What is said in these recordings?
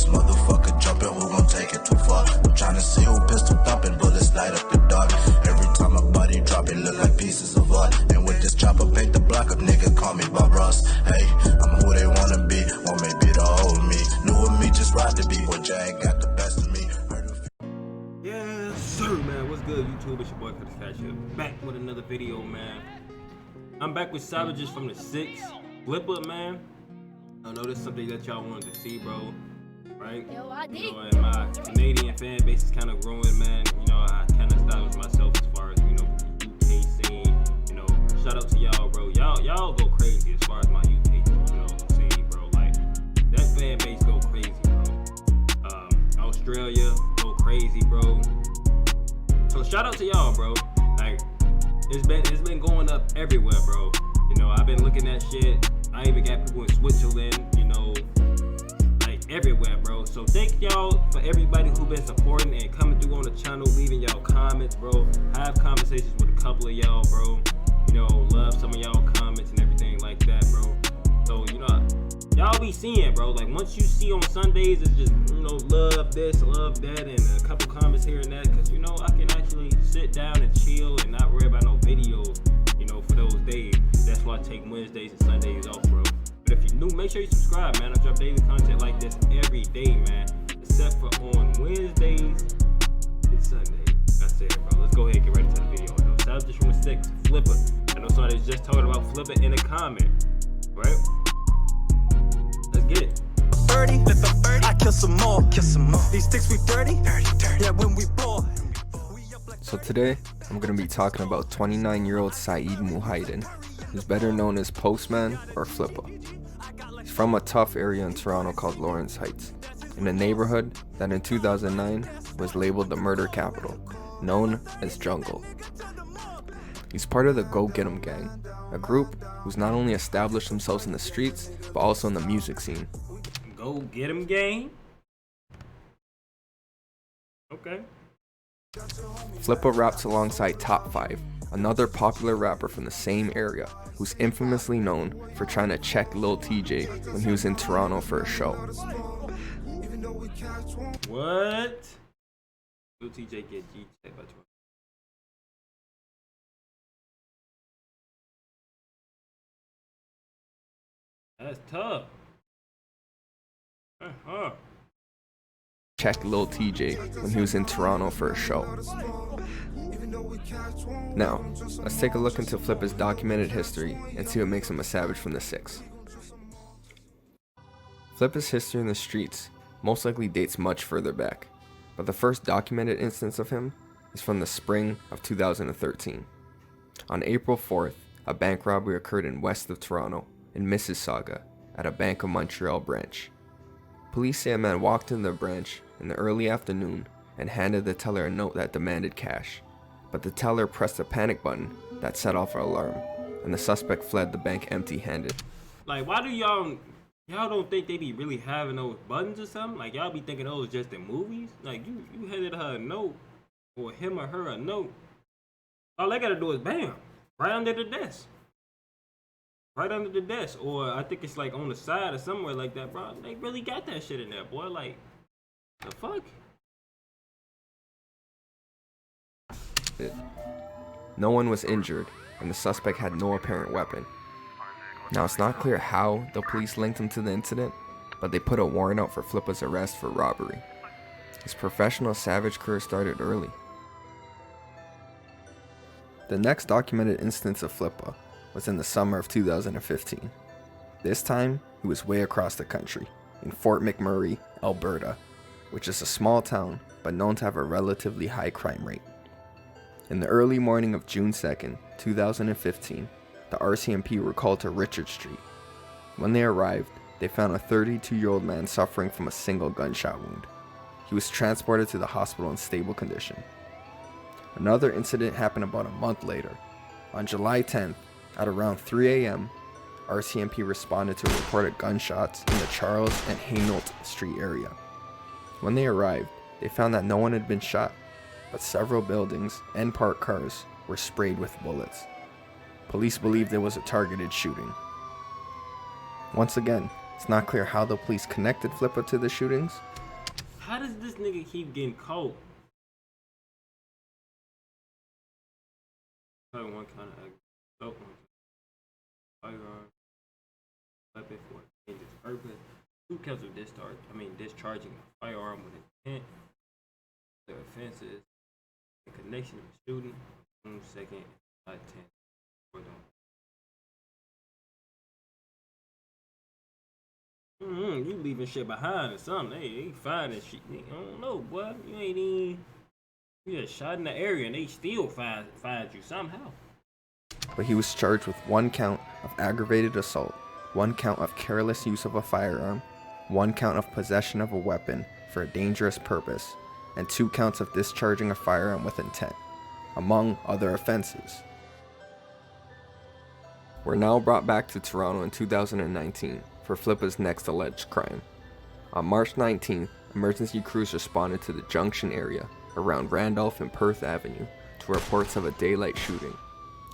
this motherfucker jumping, who gon' take it too far? I'm tryna see who pistol thumping, bullets light up the dark. Every time my body drop, it look like pieces of art. And with this chopper, paint the block up, nigga, call me Bob Ross. Hey, I'm who they wanna be, want me be the old me. New with me, just ride the beat, boy, Jay got the best of me. Yes, sir, man. What's good, YouTube? It's your boy, Curtis Cash here. Back with another video, man. I'm back with Savages from the 6. Flippa, man. I know this is something that y'all wanted to see, bro. Right? You know, and my Canadian fan base is kind of growing, man. You know, I kind of established myself as far as, you know, the UK scene. You know, shout out to y'all, bro. Y'all go crazy as far as my UK, you know, scene, bro. Like, that fan base go crazy, bro. Australia go crazy, bro. So shout out to y'all, bro. Like, it's been going up everywhere, bro. You know, I've been looking at shit. I even got people in Switzerland, you know, like everywhere, bro. So thank y'all for everybody who been supporting and coming through on the channel, leaving y'all comments, bro. I have conversations with a couple of y'all, bro. You know, love some of y'all comments and everything like that, bro. So, you know, y'all be seeing, bro. Like, once you see on Sundays, it's just, you know, love this, love that, and a couple comments here and that. Because, you know, I can actually sit down and chill and not worry about no videos, you know, for those days. That's why I take Wednesdays and Sundays off, bro. But if you're new, make sure you subscribe, man. I drop daily content like this every day, man. Except for on Wednesdays and Sundays. That's it, bro. Let's go ahead and get ready to the video. You know, Savages from the 6, Flippa. I know somebody was just talking about Flippa in a comment, right? Let's get it. 30, I kill some more. These sticks we dirty. Yeah, when we ball. So today, I'm going to be talking about 29-year-old Saeed Muhaydin, who's better known as Postman or Flippa. He's from a tough area in Toronto called Lawrence Heights, in a neighborhood that in 2009 was labeled the murder capital, known as Jungle. He's part of the Go Get 'Em gang, a group who's not only established themselves in the streets, but also in the music scene. Go Get 'Em gang? Okay. Flippa raps alongside Top 5, another popular rapper from the same area, who's infamously known for trying to check Lil TJ when he was in Toronto for a show. What? Lil TJ get G-checked by 20. That's tough. Check Lil TJ when he was in Toronto for a show. Now, let's take a look into Flippa's documented history and see what makes him a savage from the 6. Flippa's history in the streets most likely dates much further back, but the first documented instance of him is from the spring of 2013. On April 4th, a bank robbery occurred in west of Toronto, in Mississauga, at a Bank of Montreal branch. Police say a man walked into the branch in the early afternoon and handed the teller a note that demanded cash, but the teller pressed a panic button that set off an alarm, and the suspect fled the bank empty-handed. Like, why do y'all don't think they be really having those buttons or something? Like, y'all be thinking those just in movies? Like, you handed her a note, or him or her a note. All they gotta do is bam, right under the desk. Right under the desk, or I think it's like on the side or somewhere like that, bro. They really got that shit in there, boy. Like, the fuck? No one was injured, and the suspect had no apparent weapon. Now, it's not clear how the police linked him to the incident, but they put a warrant out for Flippa's arrest for robbery. His professional savage career started early. The next documented instance of Flippa was in the summer of 2015. This time, he was way across the country, in Fort McMurray, Alberta, which is a small town, but known to have a relatively high crime rate. In the early morning of June 2nd, 2015, the RCMP were called to Richard Street. When they arrived, they found a 32-year-old man suffering from a single gunshot wound. He was transported to the hospital in stable condition. Another incident happened about a month later. On July 10th, at around 3 a.m., RCMP responded to a report of gunshots in the Charles and Hainault Street area. When they arrived, they found that no one had been shot, but several buildings and parked cars were sprayed with bullets. Police believed there was a targeted shooting. Once again, It's not clear how the police connected Flippa to the shootings. How does this nigga keep getting caught? One kind of firearm, weapon for a dangerous purpose. 2 counts of discharging a firearm with intent. The offenses in connection with shooting. 2nd, 10. You leaving shit behind or something? They finding shit. I don't know, boy. You ain't even. You just shot in the area and they still find you somehow. But he was charged with 1 count of aggravated assault, 1 count of careless use of a firearm, 1 count of possession of a weapon for a dangerous purpose, and 2 counts of discharging a firearm with intent, among other offenses. We're now brought back to Toronto in 2019 for Flippa's next alleged crime. On March 19th, emergency crews responded to the Junction area around Randolph and Perth Avenue to reports of a daylight shooting.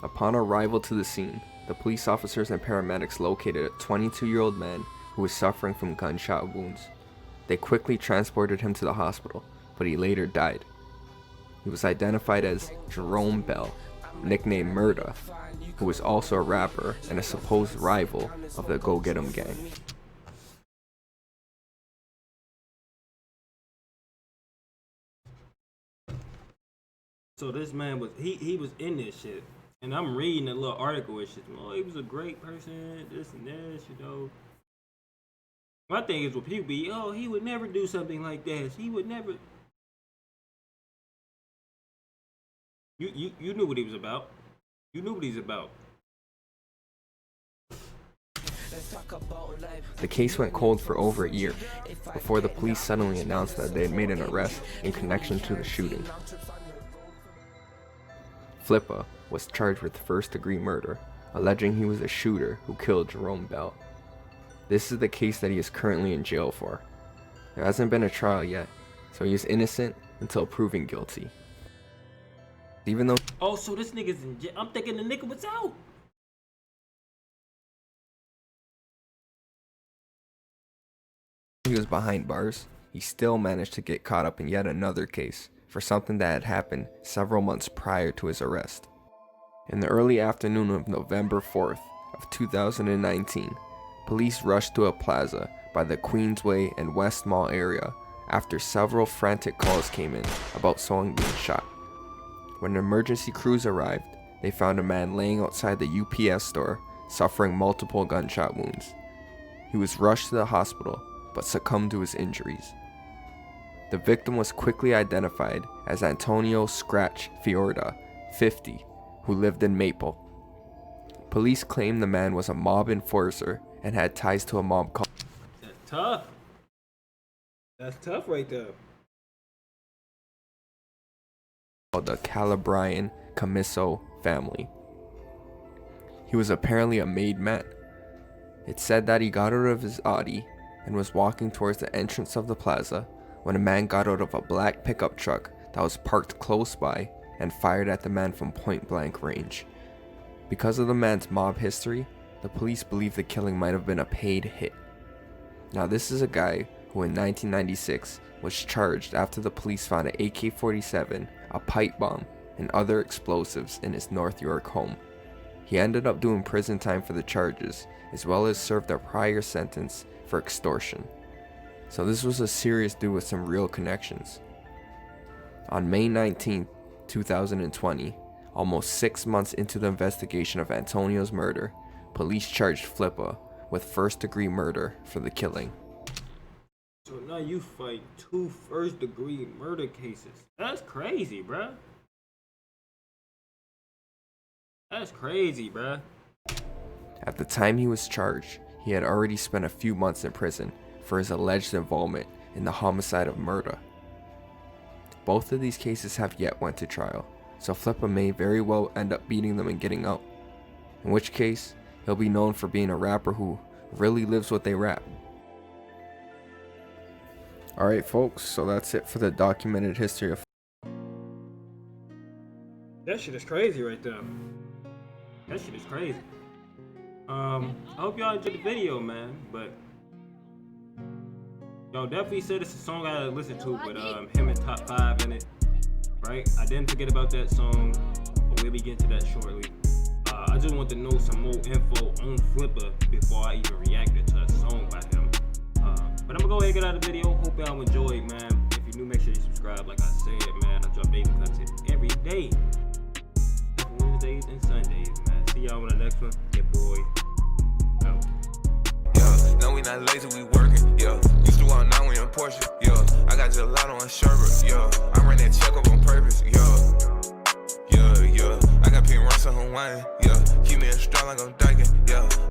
Upon arrival to the scene, the police officers and paramedics located a 22-year-old man who was suffering from gunshot wounds. They quickly transported him to the hospital, but he later died. He was identified as Jerome Bell, nicknamed Murda, who was also a rapper and a supposed rival of the Go Get 'Em gang. So this man was he was in this shit, and I'm reading a little article and shit. Oh, he was a great person, this and this, you know. My thing is, when people be, oh, he would never do something like this. He would never. You knew what he was about. You knew what he's about. The case went cold for over a year before the police suddenly announced that they had made an arrest in connection to the shooting. Flippa was charged with first-degree murder, alleging he was a shooter who killed Jerome Bell. This is the case that he is currently in jail for. There hasn't been a trial yet, so he is innocent until proven guilty. Even though Oh, so this nigga's in jail. I'm thinking the nigga was out. he was behind bars, he still managed to get caught up in yet another case for something that had happened several months prior to his arrest. In the early afternoon of November 4th of 2019, police rushed to a plaza by the Queensway and West Mall area after several frantic calls came in about someone being shot. When emergency crews arrived, they found a man laying outside the UPS store suffering multiple gunshot wounds. He was rushed to the hospital but succumbed to his injuries. The victim was quickly identified as Antonio Scratch Fiorda, 50, who lived in Maple. Police claimed the man was a mob enforcer and had ties to a mob called That's tough. That's tough right there. the Calabrian Camiso family. He was apparently a made man. It said that he got out of his Audi and was walking towards the entrance of the plaza when a man got out of a black pickup truck that was parked close by and fired at the man from point-blank range. Because of the man's mob history, the police believe the killing might have been a paid hit. Now this is a guy who in 1996 was charged after the police found an AK-47, a pipe bomb, and other explosives in his North York home. He ended up doing prison time for the charges, as well as served a prior sentence for extortion. So this was a serious dude with some real connections. On May 19, 2020, almost 6 months into the investigation of Antonio's murder, police charged Flippa with first-degree murder for the killing. So now you fight 2 first-degree murder cases. That's crazy, bruh. That's crazy, bruh. At the time he was charged, he had already spent a few months in prison for his alleged involvement in the homicide of Murda. Both of these cases have yet went to trial, so Flippa may very well end up beating them and getting out. In which case, he'll be known for being a rapper who really lives what they rap. Alright folks, so that's it for the documented history of That shit is crazy right there. That shit is crazy. I hope y'all enjoyed the video, man, but Yo, definitely said it's a song I gotta listen to with him in top 5 in it. Right? I didn't forget about that song, but we'll be getting to that shortly. I just want to know some more info on Flippa before I even reacted to a song by him. But I'm gonna go ahead and get out of the video. Hope y'all enjoyed, man. If you're new, make sure you subscribe. Like I said, man, I drop daily content every day. Wednesdays and Sundays, man. See y'all on the next one. Yeah, boy. Out. Yeah, no, we not lazy, we working. Yeah, used to walk, now we in Porsche. Yeah, I got gelato and sherbet. Yeah, I ran that check up on purpose. Yeah, I got pink Russell Hawaiian. Yeah, keep me in strong like I'm dyking. Yeah.